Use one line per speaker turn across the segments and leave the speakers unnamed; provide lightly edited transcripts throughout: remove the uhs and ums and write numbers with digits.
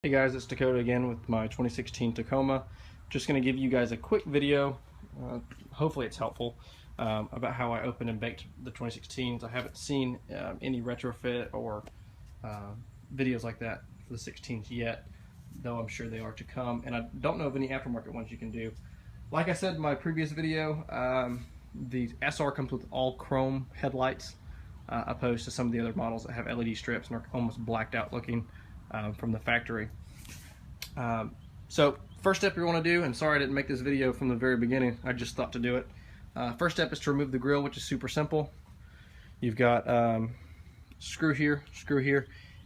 Hey guys, it's Dakota again with my 2016 Tacoma. Just going to give you guys a quick video, hopefully it's helpful, about how I opened and baked the 2016s. I haven't seen any retrofit or videos like that for the 16s yet, though I'm sure they are to come, and I don't know of any aftermarket ones you can do. Like I said in my previous video, the SR comes with all chrome headlights, opposed to some of the other models that have LED strips and are almost blacked out looking from the factory. So first step you want to do, and sorry I didn't make this video from the very beginning, I just thought to do it. First step is to remove the grill, which is super simple. You've got screw here,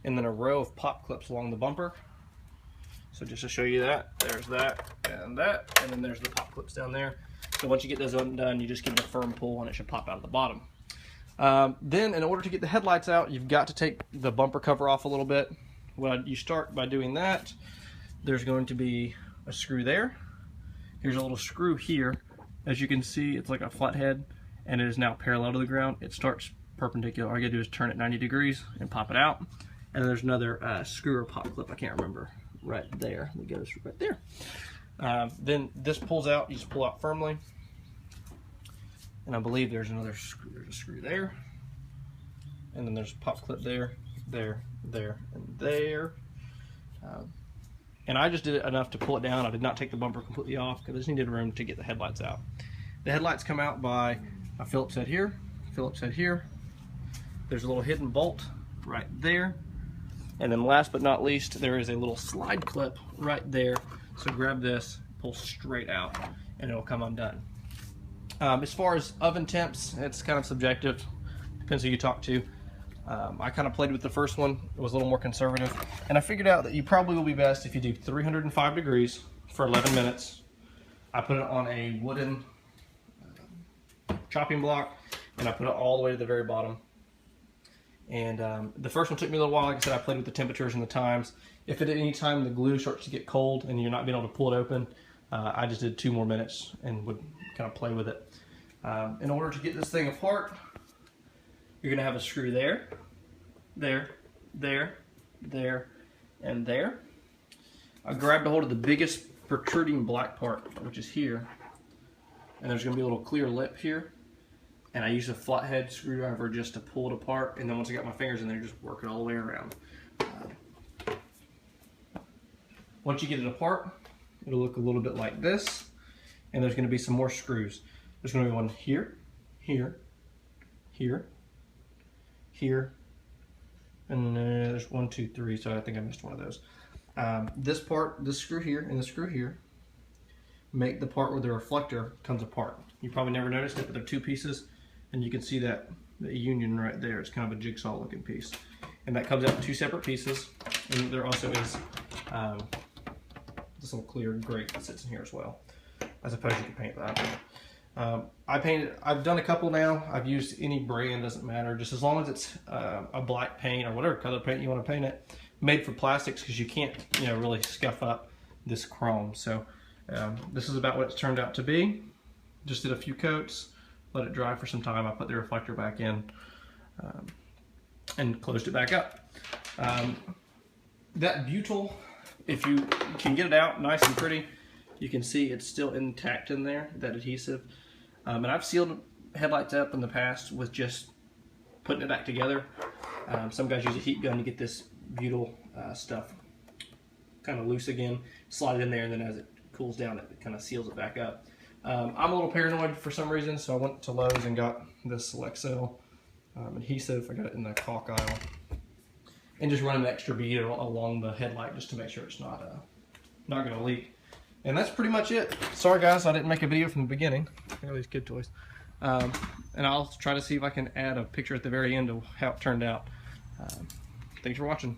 and then a row of pop clips along the bumper. So just to show you that, there's that, and then there's the pop clips down there. So once you get those undone, you just give it a firm pull and it should pop out of the bottom. Then in order to get the headlights out, you've got to take the bumper cover off a little bit. You start by doing that. There's going to be a screw there. Here's a little screw here. As you can see, it's like a flathead, and it is now parallel to the ground. It starts perpendicular. All you gotta do is turn it 90 degrees and pop it out. And then there's another screw or pop clip, I can't remember, right there. It goes right there. Then this pulls out. You just pull out firmly. And I believe there's another screw. There's a screw there. And then there's a pop clip there, and there. And I just did it enough to pull it down. I did not take the bumper completely off because I just needed room to get the headlights out. The headlights come out by a Phillips head here, Phillips head here. There's a little hidden bolt right there. And then last but not least, there is a little slide clip right there. So grab this, pull straight out, and it'll come undone. As far as oven temps, it's kind of subjective. Depends who you talk to. I kind of played with the first one. It was a little more conservative, and I figured out that you probably will be best if you do 305 degrees for 11 minutes. I put it on a wooden chopping block, and I put it all the way to the very bottom. And the first one took me a little while. Like I said, I played with the temperatures and the times. If at any time the glue starts to get cold and you're not being able to pull it open, I just did 2 more minutes and would kind of play with it. In order to get this thing apart, you're going to have a screw there, and there. I grabbed a hold of the biggest protruding black part, which is here, and there's going to be a little clear lip here, and I used a flathead screwdriver just to pull it apart, and then once I got my fingers in there, just work it all the way around. Once you get it apart, it'll look a little bit like this, and there's going to be some more screws. There's going to be one here, here, and there's 1, 2, 3, so I think I missed one of those. This screw here and the screw here make the part where the reflector comes apart. You probably never noticed it, but they're 2 pieces, and you can see that the union right there. It's kind of a jigsaw looking piece, and that comes out in 2 separate pieces. And there also is this little clear grate that sits in here as well. I suppose you can paint that. I've done a couple now. I've used any brand, doesn't matter, just as long as it's a black paint or whatever color paint you want to paint it. Made for plastics, because you can't, really scuff up this chrome. So this is about what it's turned out to be. Just did a few coats, let it dry for some time. I put the reflector back in and closed it back up. That butyl, if you can get it out nice and pretty, you can see it's still intact in there, that adhesive. And I've sealed headlights up in the past with just putting it back together. Some guys use a heat gun to get this butyl stuff kind of loose again, slide it in there, and then as it cools down, it kind of seals it back up. I'm a little paranoid for some reason, so I went to Lowe's and got this Select Cell adhesive. I got it in the caulk aisle. And just run an extra bead along the headlight just to make sure it's not going to leak. And that's pretty much it. Sorry guys, I didn't make a video from the beginning. Look at all these kid toys. And I'll try to see if I can add a picture at the very end of how it turned out. Thanks for watching.